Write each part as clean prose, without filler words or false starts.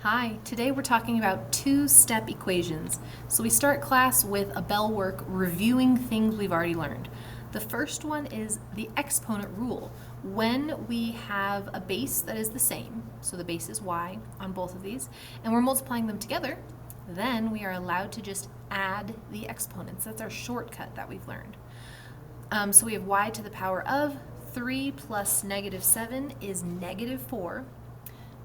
Hi, today we're talking about two-step equations. So we start class with a bell work reviewing things we've already learned. The first one is the exponent rule. When we have a base that is the same, so the base is y on both of these, and we're multiplying them together, then we are allowed to just add the exponents. That's our shortcut that we've learned. So we have y to the power of 3 plus negative 7 is negative 4.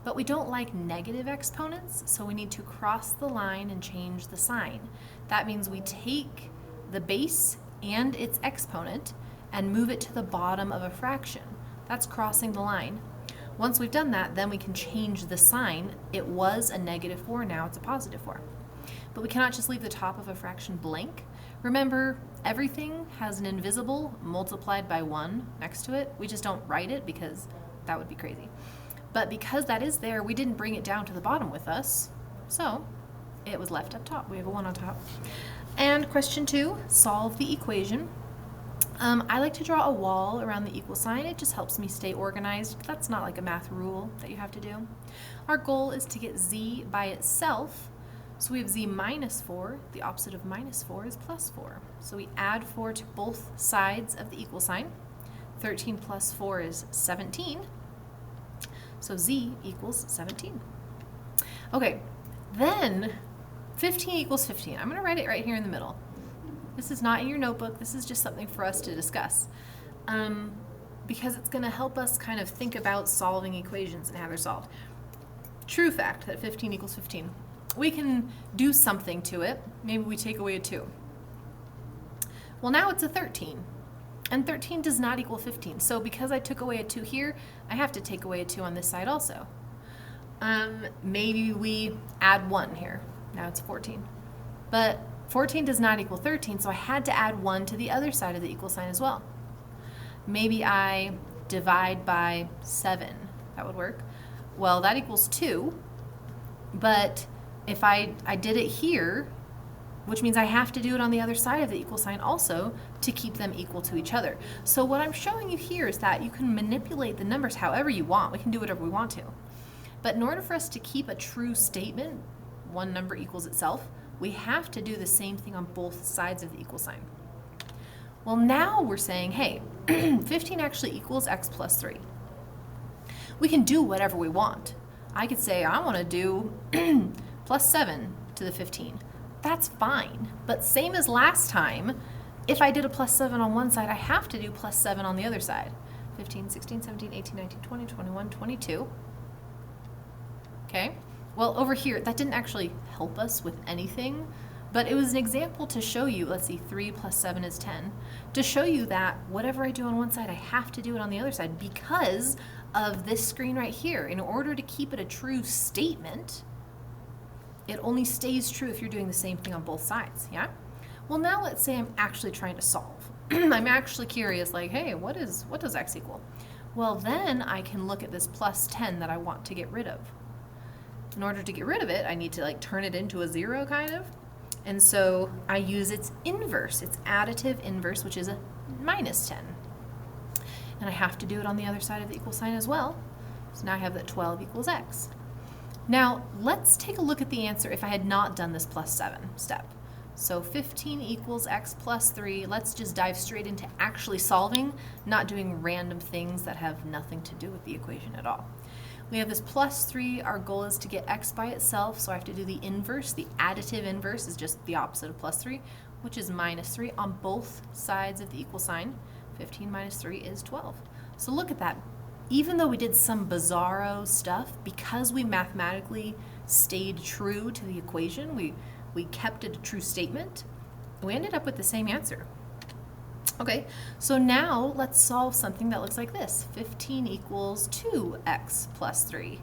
But we don't like negative exponents, so we need to cross the line and change the sign. That means we take the base and its exponent and move it to the bottom of a fraction. That's crossing the line. Once we've done that, then we can change the sign. It was a negative 4, now it's a positive 4. But we cannot just leave the top of a fraction blank. Remember, everything has an invisible multiplied by 1 next to it. We just don't write it because that would be crazy. But because that is there, we didn't bring it down to the bottom with us, so it was left up top. We have a 1 on top. And question 2, solve the equation. I like to draw a wall around the equal sign. It just helps me stay organized. That's not like a math rule that you have to do. Our goal is to get z by itself. So we have z minus 4. The opposite of minus 4 is plus 4. So we add 4 to both sides of the equal sign. 13 plus 4 is 17. So z equals 17. Okay, then 15 equals 15. I'm going to write it right here in the middle. This is not in your notebook. This is just something for us to discuss because it's going to help us kind of think about solving equations and how they're solved. True fact that 15 equals 15. We can do something to it. Maybe we take away a 2. Well, now it's a 13. And 13 does not equal 15. So because I took away a 2 here, I have to take away a 2 on this side also. Maybe we add 1 here. Now it's 14. But 14 does not equal 13, so I had to add 1 to the other side of the equal sign as well. Maybe I divide by 7. That would work. Well, that equals 2. But if I did it here, which means I have to do it on the other side of the equal sign also to keep them equal to each other. So what I'm showing you here is that you can manipulate the numbers however you want. We can do whatever we want to. But in order for us to keep a true statement, one number equals itself, we have to do the same thing on both sides of the equal sign. Well, now we're saying, hey, 15 actually equals x plus 3. We can do whatever we want. I could say I want to do plus 7 to the 15. That's fine, but same as last time, if I did a plus 7 on one side, I have to do plus 7 on the other side. 15, 16, 17, 18, 19, 20, 21, 22. Okay, well over here, that didn't actually help us with anything, but it was an example to show you, let's see, 3 plus 7 is 10, to show you that whatever I do on one side, I have to do it on the other side because of this screen right here. In order to keep it a true statement, it only stays true if you're doing the same thing on both sides, yeah? Well, now let's say I'm actually trying to solve. I'm actually curious, like, hey, what does x equal? Well, then I can look at this plus 10 that I want to get rid of. In order to get rid of it, I need to like turn it into a 0 kind of. And so I use its inverse, its additive inverse, which is a minus 10. And I have to do it on the other side of the equal sign as well. So now I have that 12 equals x. Now, let's take a look at the answer if I had not done this plus 7 step. So 15 equals x plus 3. Let's just dive straight into actually solving, not doing random things that have nothing to do with the equation at all. We have this plus 3. Our goal is to get x by itself, so I have to do the inverse. The additive inverse is just the opposite of plus 3, which is minus 3 on both sides of the equal sign. 15 minus 3 is 12. So look at that. Even though we did some bizarro stuff, because we mathematically stayed true to the equation, we kept it a true statement, we ended up with the same answer. Okay, so now let's solve something that looks like this. 15 equals 2x plus 3.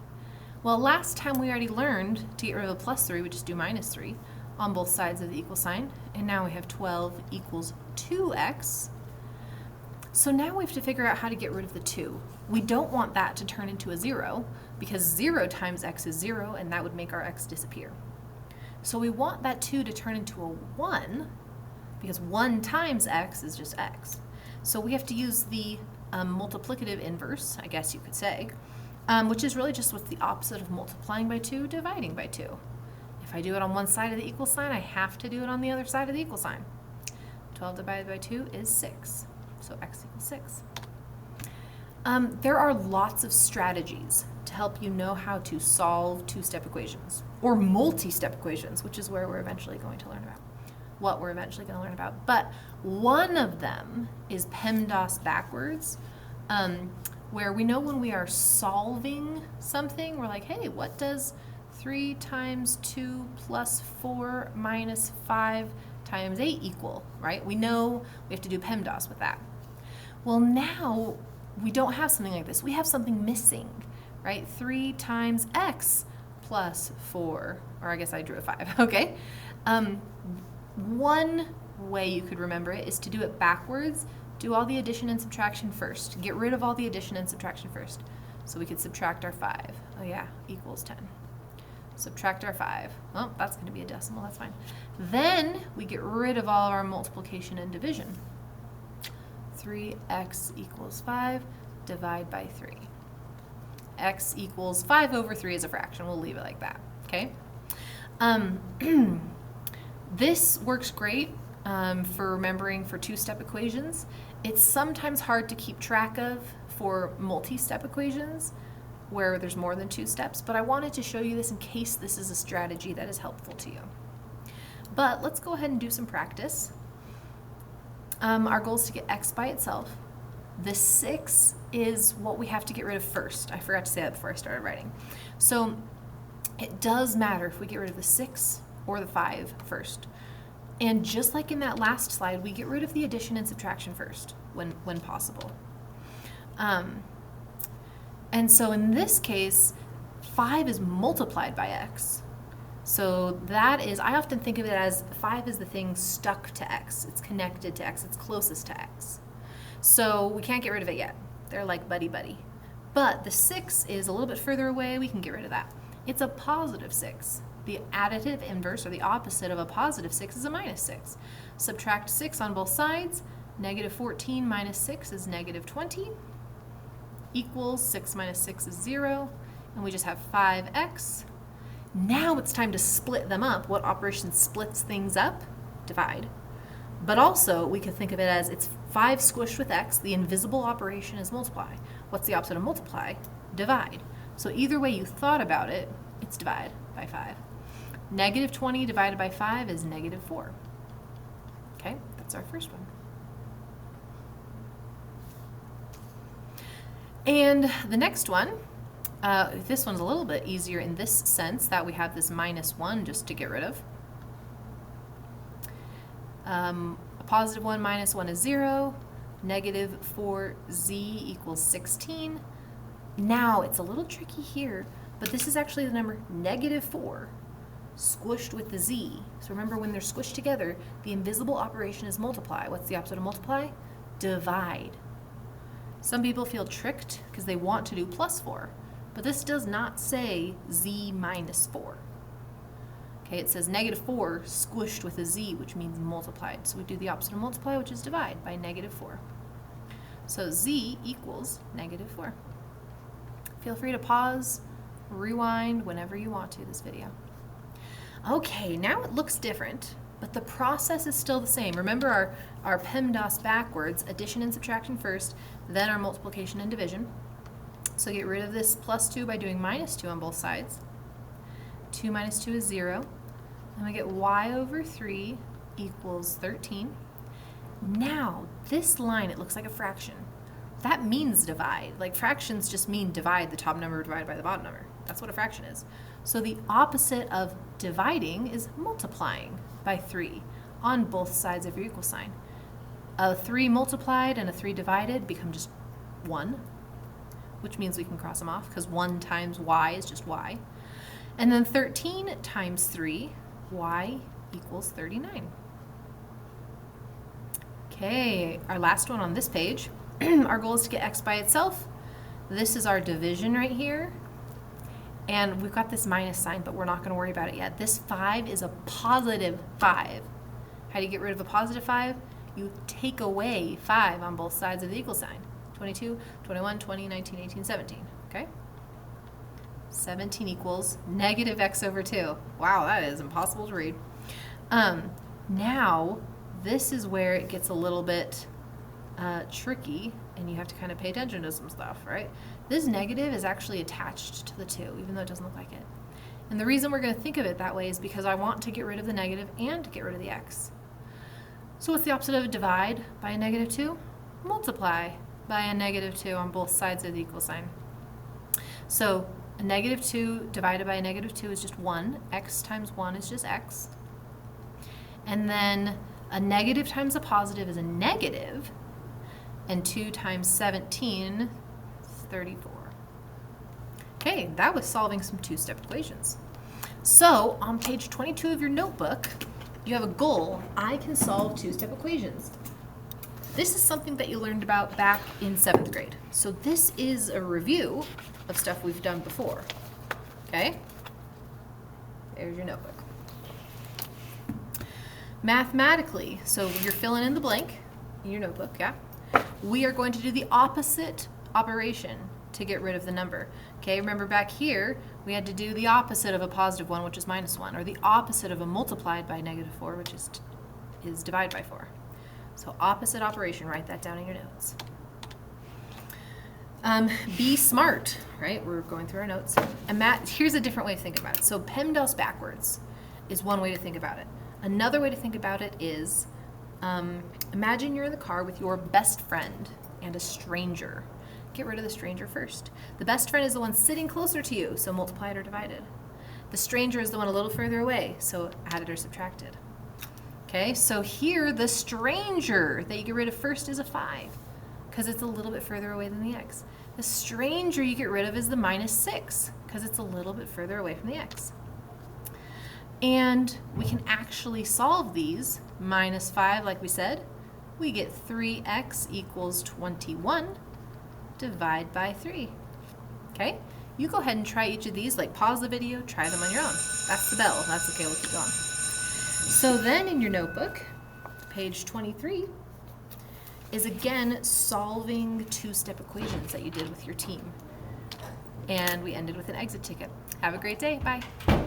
Well, last time we already learned to get rid of a plus 3, we just do minus 3 on both sides of the equal sign, and now we have 12 equals 2x. So now we have to figure out how to get rid of the 2. We don't want that to turn into a 0 because 0 times x is 0 and that would make our x disappear. So we want that 2 to turn into a 1 because 1 times x is just x. So we have to use the multiplicative inverse, I guess you could say. which is really just what's the opposite of multiplying by 2, dividing by 2. If I do it on one side of the equal sign, I have to do it on the other side of the equal sign. 12 divided by 2 is 6, so x equals 6. There are lots of strategies to help you know how to solve two-step equations, or multi-step equations, which is where we're eventually going to learn about. What we're eventually going to learn about. But one of them is PEMDAS backwards, where we know when we are solving something, we're like, hey, what does 3 times 2 plus 4 minus 5 times 8 equal, right? We know we have to do PEMDAS with that. Well, now we don't have something like this. We have something missing, right? 3 times x plus 4, or I guess I drew a 5, okay? One way you could remember it is to do it backwards. Do all the addition and subtraction first. Get rid of all the addition and subtraction first. So we could subtract our 5. Oh yeah, equals 10. Subtract our 5. Well, that's going to be a decimal, that's fine. Then we get rid of all of our multiplication and division. 3x equals 5, divide by 3. X equals 5 over 3 is a fraction. We'll leave it like that, okay? This works great for remembering for two-step equations. It's sometimes hard to keep track of for multi-step equations where there's more than 2 steps, but I wanted to show you this in case this is a strategy that is helpful to you. But let's go ahead and do some practice. Our goal is to get x by itself. The 6 is what we have to get rid of first. I forgot to say that before I started writing. So it does matter if we get rid of the 6 or the 5 first. And just like in that last slide, we get rid of the addition and subtraction first when possible. And so in this case, 5 is multiplied by x. So that is, I often think of it as 5 is the thing stuck to x. It's connected to x. It's closest to x. So we can't get rid of it yet. They're like buddy-buddy. But the 6 is a little bit further away. We can get rid of that. It's a positive 6. The additive inverse, or the opposite of a positive 6, is a minus 6. Subtract 6 on both sides. Negative 14 minus 6 is negative 20. Equals 6 minus 6 is 0. And we just have 5x. Now it's time to split them up. What operation splits things up? Divide. But also, we can think of it as it's 5 squished with x. The invisible operation is multiply. What's the opposite of multiply? Divide. So either way you thought about it, it's divide by 5. Negative 20 divided by 5 is negative 4. Okay, that's our first one. And the next one, this one's a little bit easier in this sense that we have this minus 1 just to get rid of. A positive 1 minus 1 is 0. Negative 4z equals 16. Now, it's a little tricky here, but this is actually the number negative 4 squished with the z. So remember, when they're squished together, the invisible operation is multiply. What's the opposite of multiply? Divide. Some people feel tricked because they want to do plus 4, but this does not say z minus 4. Okay, it says negative 4 squished with a z, which means multiplied. So we do the opposite of multiply, which is divide by negative 4. So z equals negative 4. Feel free to pause, rewind whenever you want to this video. Okay, now it looks different, but the process is still the same. Remember our PEMDAS backwards, addition and subtraction first, then our multiplication and division. So get rid of this plus 2 by doing minus 2 on both sides. 2 minus 2 is 0. And we get y over 3 equals 13. Now, this line, it looks like a fraction. That means divide. Like, fractions just mean divide the top number divided by the bottom number. That's what a fraction is. So the opposite of dividing is multiplying by 3 on both sides of your equal sign. A 3 multiplied and a 3 divided become just 1, which means we can cross them off because 1 times y is just y. And then 13 times 3, y equals 39. Okay, our last one on this page. Our goal is to get x by itself. This is our division right here. And we've got this minus sign, but we're not going to worry about it yet. This 5 is a positive 5. How do you get rid of a positive 5? You take away 5 on both sides of the equal sign. 22, 21, 20, 19, 18, 17. Okay? 17 equals negative x over 2. Wow, that is impossible to read. Now, this is where it gets a little bit tricky, and you have to kind of pay attention to some stuff, right? This negative is actually attached to the 2, even though it doesn't look like it. And the reason we're going to think of it that way is because I want to get rid of the negative and get rid of the x. So what's the opposite of a divide by a negative 2? Multiply by a negative 2 on both sides of the equal sign. So a negative 2 divided by a negative 2 is just 1. X times 1 is just x. And then a negative times a positive is a negative. And 2 times 17 is 34. Okay, that was solving some two-step equations. So on page 22 of your notebook, you have a goal. I can solve two-step equations. This is something that you learned about back in 7th grade. So this is a review of stuff we've done before. Okay? There's your notebook. Mathematically, so you're filling in the blank in your notebook, yeah? We are going to do the opposite operation to get rid of the number. Okay, remember back here, we had to do the opposite of a positive 1, which is minus 1, or the opposite of a multiplied by negative 4, which is divided by 4. So opposite operation, write that down in your notes. Be smart, right? We're going through our notes. And here's a different way of thinking about it. So PEMDAS backwards is one way to think about it. Another way to think about it is, imagine you're in the car with your best friend and a stranger. Get rid of the stranger first. The best friend is the one sitting closer to you, so multiplied or divided. The stranger is the one a little further away, so added or subtracted. Okay, so here the stranger that you get rid of first is a 5, because it's a little bit further away than the x. The stranger you get rid of is the minus 6, because it's a little bit further away from the x. And we can actually solve these. Minus 5, like we said, we get 3x equals 21. Divide by 3. Okay? You go ahead and try each of these, like pause the video, try them on your own. That's the bell. That's okay, we'll keep going. So then in your notebook, page 23, is again solving two-step equations that you did with your team. And we ended with an exit ticket. Have a great day. Bye.